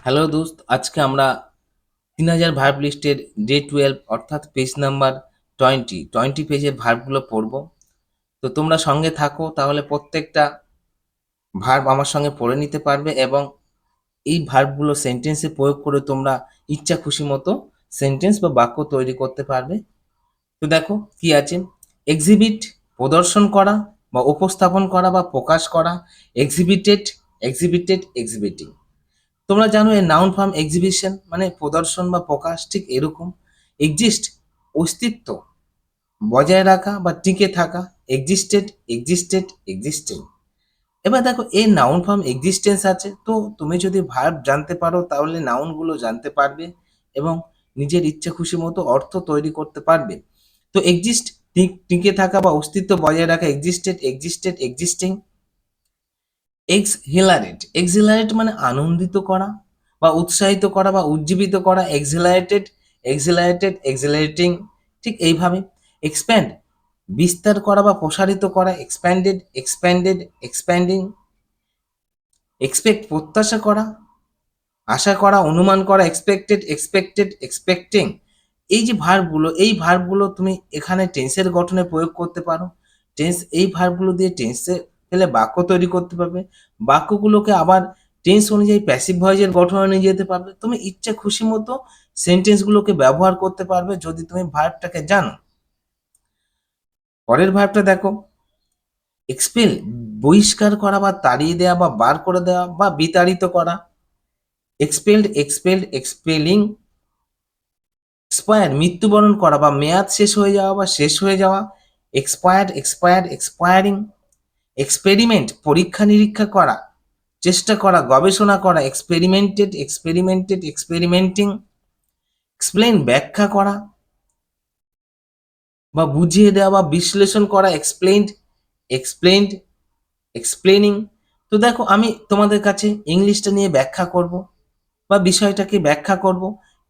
Hello দোস্ত, আজকে আমরা 3000 ভার্ব লিস্টের ডে 12 অর্থাৎ পেজ নাম্বার 20 পেজের ভার্বগুলো পড়বো। তো তোমরা সঙ্গে থাকো, তাহলে প্রত্যেকটা ভার্ব আমার সঙ্গে পড়ে নিতে পারবে এবং এই ভার্বগুলো সেন্টেন্সে প্রয়োগ করে তোমরা ইচ্ছা খুশি মতো সেন্টেন্স বা বাক্য তৈরি করতে পারবে। তো দেখো কি আছে। এক্সিবিট প্রদর্শন করা বা উপস্থাপন করা বা প্রকাশ করা। এক্সিবিটেড, এক্সিবিটিং। তোমরা জানো এর নাউন ফর্ম এক্সিবিশন মানে প্রদর্শন বা প্রকাশ, ঠিক এরকম। এক্সিস্ট অস্তিত্ব, বজায় রাখা বা টিকে থাকা। এক্সিস্টিং। এবার দেখো এর নাউন ফর্ম এক্সিস্টেন্স আছে, তো তুমি যদি ভার্ব জানতে পারো তাহলে নাউনগুলো জানতে পারবে এবং নিজের ইচ্ছা খুশি মতো অর্থ তৈরি করতে পারবে। তো এক্সিস্ট টিকে থাকা বা অস্তিত্ব বজায় রাখা। এক্সিস্টিং। এক্সিলারেট মানে আনন্দিত করা বা উৎসাহিত করা বা উজ্জীবিত করা। এক্সিলারেটিং, ঠিক এইভাবে। এক্সপ্যান্ড বিস্তার করা বা প্রসারিত করা। এক্সপ্যান্ডিং। এক্সপেক্ট প্রত্যাশা করা, আশা করা, অনুমান করা। এক্সপেক্টিং। এই যে ভার্বগুলো, এই ভার্বগুলো তুমি এখানে টেন্সের গঠনে প্রয়োগ করতে পারো। এই ভার্বগুলো দিয়ে টেন্সে ফেলে বাক্য তৈরি করতে পারবে। বাক্যগুলোকে আবার টেন্স অনুযায়ী প্যাসিভ ভয়েসের গঠনে নিয়ে যেতে পারবে। তুমি ইচ্ছা খুশি মতো সেন্টেন্সগুলোকে ব্যবহার করতে পারবে যদি তুমি ভার্বটাকে জানো। পরের ভার্বটা দেখো। এক্সপেল বহিষ্কার করা বা তাড়িয়ে দেওয়া বা বার করে দেওয়া বা বিতাড়িত করা। এক্সপেলিং। এক্সপায়ার মৃত্যুবরণ করা বা মেয়াদ শেষ হয়ে যাওয়া বা শেষ হয়ে যাওয়া। এক্সপায়ারিং। এক্সপেরিমেন্ট পরীক্ষা নিরীক্ষা করা, চেষ্টা করা, গবেষণা করা। এক্সপেরিমেন্টিং। এক্সপ্লেন ব্যাখ্যা করা বা বুঝিয়ে দেওয়া বা বিশ্লেষণ করা। Explained explaining. তো দেখো আমি তোমাদের কাছে ইংলিশটা নিয়ে ব্যাখ্যা করব বা বিষয়টাকে ব্যাখ্যা করব।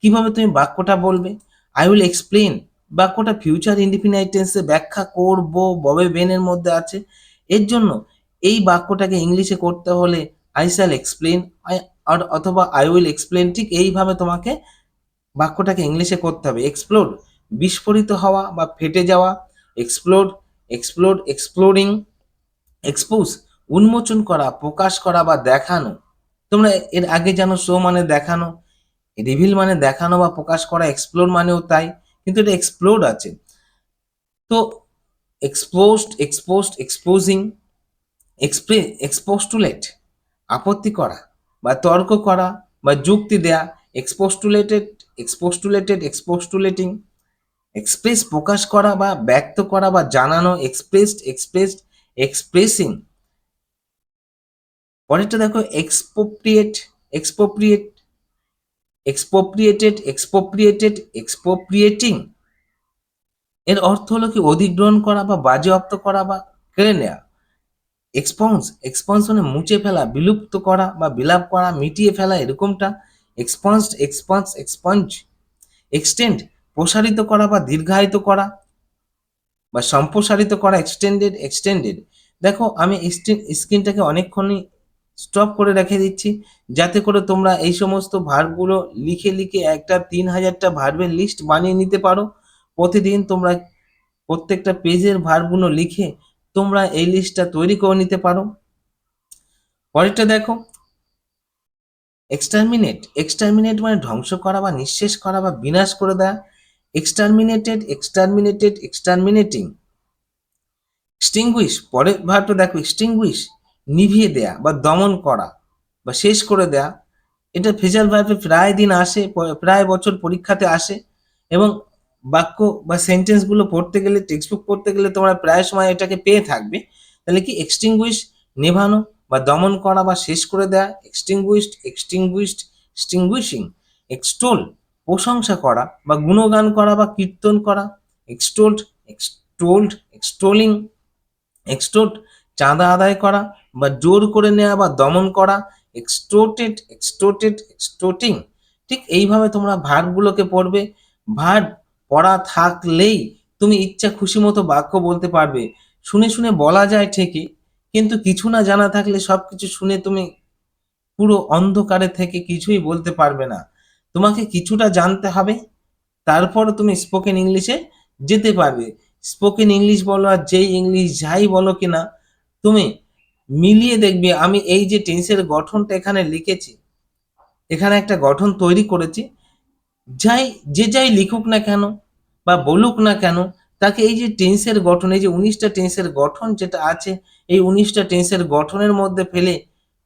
কিভাবে তুমি বাক্যটা বলবে। আই উইল এক্সপ্লেন বাক্যটা ফিউচার ইনডিফিনাইট টেন্সে ব্যাখ্যা করব, ববে বেনের মধ্যে আছে। এর জন্য এই বাক্যটাকে ইংলিশে করতে হলে আই শ্যাল এক্সপ্লেন অথবা আই উইল এক্সপ্লেন, ঠিক এইভাবে তোমাকে বাক্যটাকে ইংলিশে করতে হবে। এক্সপ্লোড বিস্ফোরিত হওয়া বা ফেটে যাওয়া। এক্সপ্লোরিং। এক্সপোজ উন্মোচন করা, প্রকাশ করা বা দেখানো। তোমরা এর আগে জানো শো মানে দেখানো, রিভিল মানে দেখানো বা প্রকাশ করা। এক্সপ্লোর মানেও তাই, কিন্তু এটা এক্সপ্লোড আছে। তো এক্সপোজিং। এক্সপোস্টুলেট আপত্তি করা বা তর্ক করা বা যুক্তি দেয়া। এক্সপোস্টুলেটিং। এক্সপ্রেস প্রকাশ করা বা ব্যক্ত করা বা জানানো। এক্সপ্রেসিং। পরেরটা দেখো এক্সপোপ্রিয়েট এক্সপোপ্রিয়েটিং। এর অর্থ হলো কি অধিগ্রহণ করা বা বাজেয়াপ্ত করা বা কেড়ে নেওয়া। এক্সপন্স মানে মুছে ফেলা, বিলুপ্ত করা বা বিলাপ করা, মিটিয়ে ফেলা, এরকমটা। এক্সপঞ্জ। এক্সটেন্ড প্রসারিত করা বা দীর্ঘায়িত করা বা সম্প্রসারিত করা। এক্সটেন্ডেড। দেখো আমি স্ক্রিনটাকে অনেকক্ষণই স্টপ করে রেখে দিচ্ছি, যাতে করে তোমরা এই সমস্ত ভার্বগুলো লিখে লিখে একটা 3000টা ভার্বের লিস্ট বানিয়ে নিতে পারো। প্রতিদিন তোমরা প্রত্যেকটা পেজের ভার্বগুলো লিখে তোমরা এই লিস্টটা তৈরি করে নিতে পারো। পরেরটা দেখো। এক্সটারমিনেট মানে ধ্বংস করা বা নিঃশেষ করা বা বিনাশ করে দেয়া। এক্সটারমিনেটিং। এক্সটিংগুইশ পরের ভার্বটা দেখো। এক্সটিংগুইশ নিভিয়ে দেয়া বা দমন করা বা শেষ করে দেয়া। এটা ফ্রেজাল ভার্বে প্রায় দিন আসে, প্রায় বছর পরীক্ষাতে আসে এবং বাক্য বা সেন্টেন্সগুলো পড়তে গেলে, টেক্সট বুক পড়তে গেলে তোমরা প্রায় সময় এটাকে পেয়ে থাকবে। তাহলে কি এক্সটিংগুইশ নেভানো বা দমন করা বা শেষ করে দেয়া। এক্সটিংগুইশিং। এক্সটোল প্রশংসা করা বা গুণগান করা বা কীর্তন করা। এক্সটোলিং। এক্সটোর্ট চাঁদা আদায় করা বা জোর করে নেওয়া বা দমন করা। এক্সটোর্টিং। ঠিক এইভাবে তোমরা ভার্বগুলোকে পড়বে। ভার্ব পড়া থাকলেই তুমি ইচ্ছা খুশি মতো বাক্য বলতে পারবে। শুনে শুনে বলা যায় ঠিকই, কিন্তু কিছু না জানা থাকলে সবকিছু শুনে তুমি পুরো অন্ধকারে থেকে কিছুই বলতে পারবে না। তোমাকে কিছুটা জানতে হবে, তারপর তুমি স্পোকেন ইংলিশে যেতে পারবে। স্পোকেন ইংলিশ বলো আর যেই ইংলিশ যাই বলো কিনা, তুমি মিলিয়ে দেখবে আমি এই যে টেন্সের গঠনটা এখানে লিখেছি, এখানে একটা গঠন তৈরি করেছি, যাই যাই লিখুক না কেন বা বলুক না কেন, তাকে এই যে টেন্সের গঠন, এই যে 19টা টেন্সের গঠন যেটা আছে, এই 19টা টেন্সের গঠনের মধ্যে ফেলে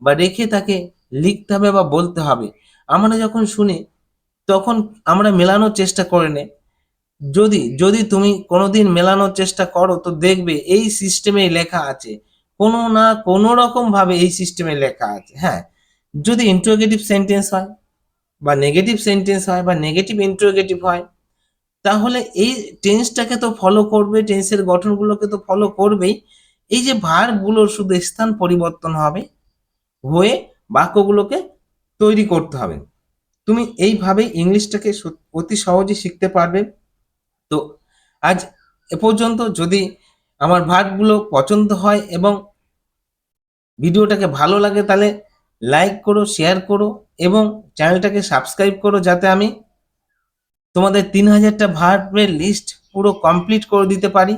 বা রেখে তাকে লিখতে হবে বা বলতে হবে। আমরা যখন শুনি তখন আমরা মেলানোর চেষ্টা করে নে, যদি যদি তুমি কোনোদিন মেলানোর চেষ্টা করো তো দেখবে এই সিস্টেমে লেখা আছে, কোনো না কোনো রকম ভাবে এই সিস্টেমে লেখা আছে। হ্যাঁ, যদি ইন্টারোগেটিভ সেন্টেন্স হয় বা নেগেটিভ সেন্টেন্স হয় বা নেগেটিভ ইন্টারোগেটিভ হয়, তাহলে এই টেন্সটাকে তো ফলো করবে, টেন্সের গঠনগুলোকে তো ফলো করবেই। এই যে ভার্বগুলোর শুধু স্থান পরিবর্তন হবে, হয়ে বাক্যগুলোকে তৈরি করতে হবে। তুমি এইভাবেই ইংলিশটাকে অতি সহজে শিখতে পারবে। তো আজ এ পর্যন্ত। যদি আমার ভার্বগুলো পছন্দ হয় এবং ভিডিওটাকে ভালো লাগে তাহলে লাইক করো, শেয়ার করো এবং চ্যানেলটাকে সাবস্ক্রাইব করো, যাতে আমি তোমাদের 3000টা ভার্বের লিস্ট পুরো কমপ্লিট করে দিতে পারি।